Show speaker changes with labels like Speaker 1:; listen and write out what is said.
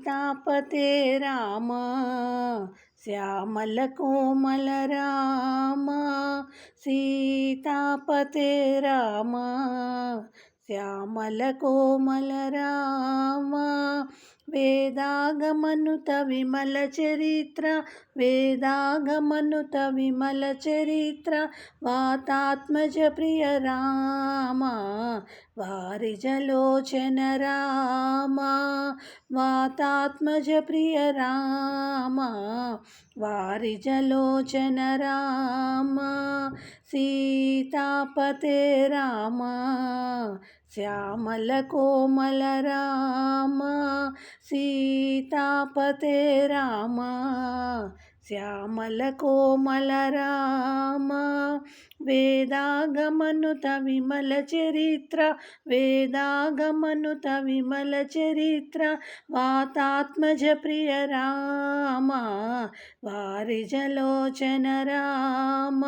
Speaker 1: सीतापते राम श्यामल कोमल राम सीतापते राम श्यामल कोमल राम वेदागमनुत विमल चरित्र वेदागमनुत विमल चरित्र वातात्मज प्रिय राम वारिजलोचन राम वातात्मज प्रिय राम वारिजलोचन राम सीतापते राम श्यामल कोमल राम सीतापते राम श्यामल कोमल राम वेदागमनुत विमल चरित्र वेदागमनुत विमल चरित्र वातात्मज प्रिय राम वारिजलोचन राम